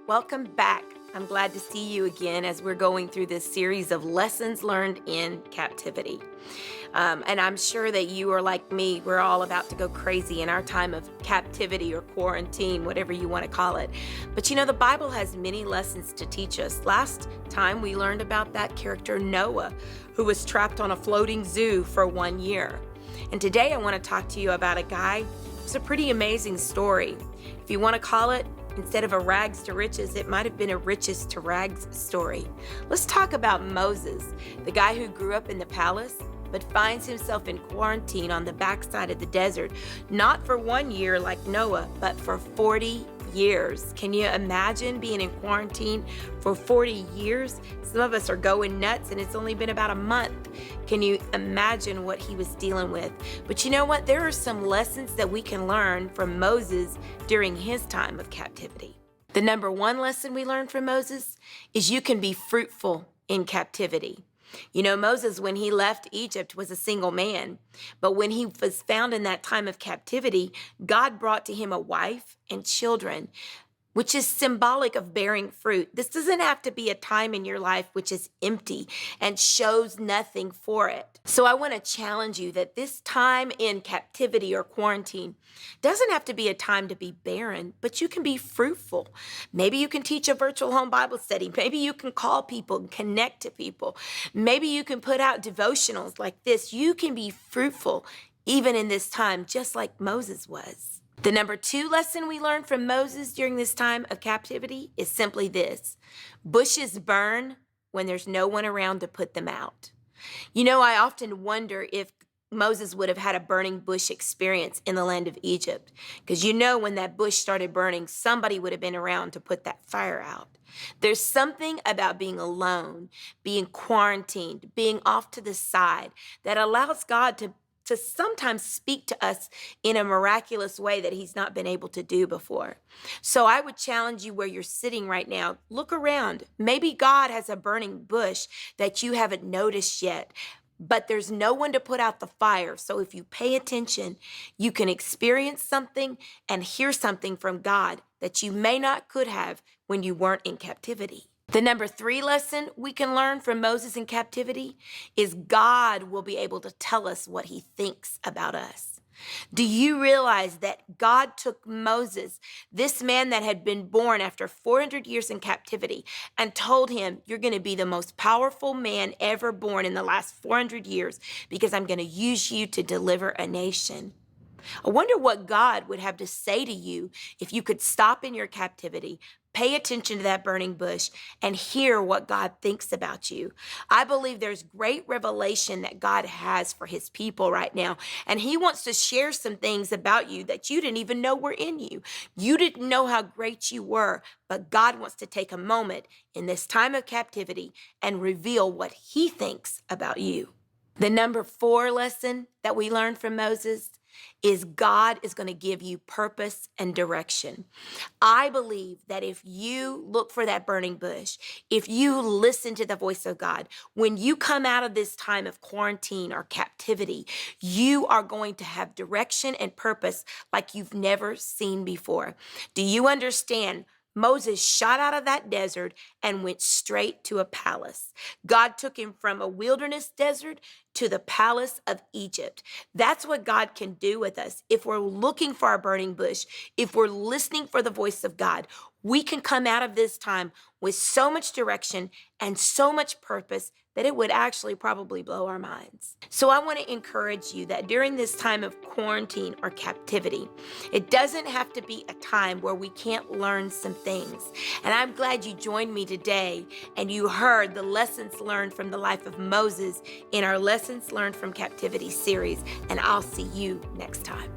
Welcome back. I'm glad to see you again as we're going through this series of lessons learned in captivity. And I'm sure that you are like me. We're all about to go crazy in our time of captivity or quarantine, whatever you want to call it. But the Bible has many lessons to teach us. Last time we learned about that character Noah, who was trapped on a floating zoo for 1 year. And today I want to talk to you about a guy who's a pretty amazing story. If you want to call it, instead of a rags to riches, it might have been a riches to rags story. Let's talk about Moses, the guy who grew up in the palace, but finds himself in quarantine on the backside of the desert, not for 1 year like Noah, but for 40 years. Can you imagine being in quarantine for 40 years? Some of us are going nuts and it's only been about a month. Can you imagine what he was dealing with? But you know what? There are some lessons that we can learn from Moses during his time of captivity. The number one lesson we learned from Moses is you can be fruitful in captivity. Moses, when he left Egypt, was a single man. But when he was found in that time of captivity, God brought to him a wife and children, which is symbolic of bearing fruit. This doesn't have to be a time in your life which is empty and shows nothing for it. So I want to challenge you that this time in captivity or quarantine doesn't have to be a time to be barren, but you can be fruitful. Maybe you can teach a virtual home Bible study. Maybe you can call people and connect to people. Maybe you can put out devotionals like this. You can be fruitful even in this time, just like Moses was. The number two lesson we learned from Moses during this time of captivity is simply this: bushes burn when there's no one around to put them out. I often wonder if Moses would have had a burning bush experience in the land of Egypt, because when that bush started burning, somebody would have been around to put that fire out. There's something about being alone, being quarantined, being off to the side that allows God to sometimes speak to us in a miraculous way that he's not been able to do before. So I would challenge you where you're sitting right now. Look around. Maybe God has a burning bush that you haven't noticed yet, but there's no one to put out the fire. So if you pay attention, you can experience something and hear something from God that you may not could have when you weren't in captivity. The number three lesson we can learn from Moses in captivity is God will be able to tell us what he thinks about us. Do you realize that God took Moses, this man that had been born after 400 years in captivity, and told him, you're going to be the most powerful man ever born in the last 400 years because I'm going to use you to deliver a nation? I wonder what God would have to say to you if you could stop in your captivity, pay attention to that burning bush, and hear what God thinks about you. I believe there's great revelation that God has for his people right now, and he wants to share some things about you that you didn't even know were in you. You didn't know how great you were, but God wants to take a moment in this time of captivity and reveal what he thinks about you. The number four lesson that we learned from Moses is God is going to give you purpose and direction. I believe that if you look for that burning bush, if you listen to the voice of God, when you come out of this time of quarantine or captivity, you are going to have direction and purpose like you've never seen before. Do you understand? Moses shot out of that desert and went straight to a palace. God took him from a wilderness desert to the palace of Egypt. That's what God can do with us. If we're looking for our burning bush, if we're listening for the voice of God, we can come out of this time with so much direction and so much purpose that it would actually probably blow our minds. So I want to encourage you that during this time of quarantine or captivity, it doesn't have to be a time where we can't learn some things. And I'm glad you joined me today and you heard the lessons learned from the life of Moses in our Lessons Learned from Captivity series. And I'll see you next time.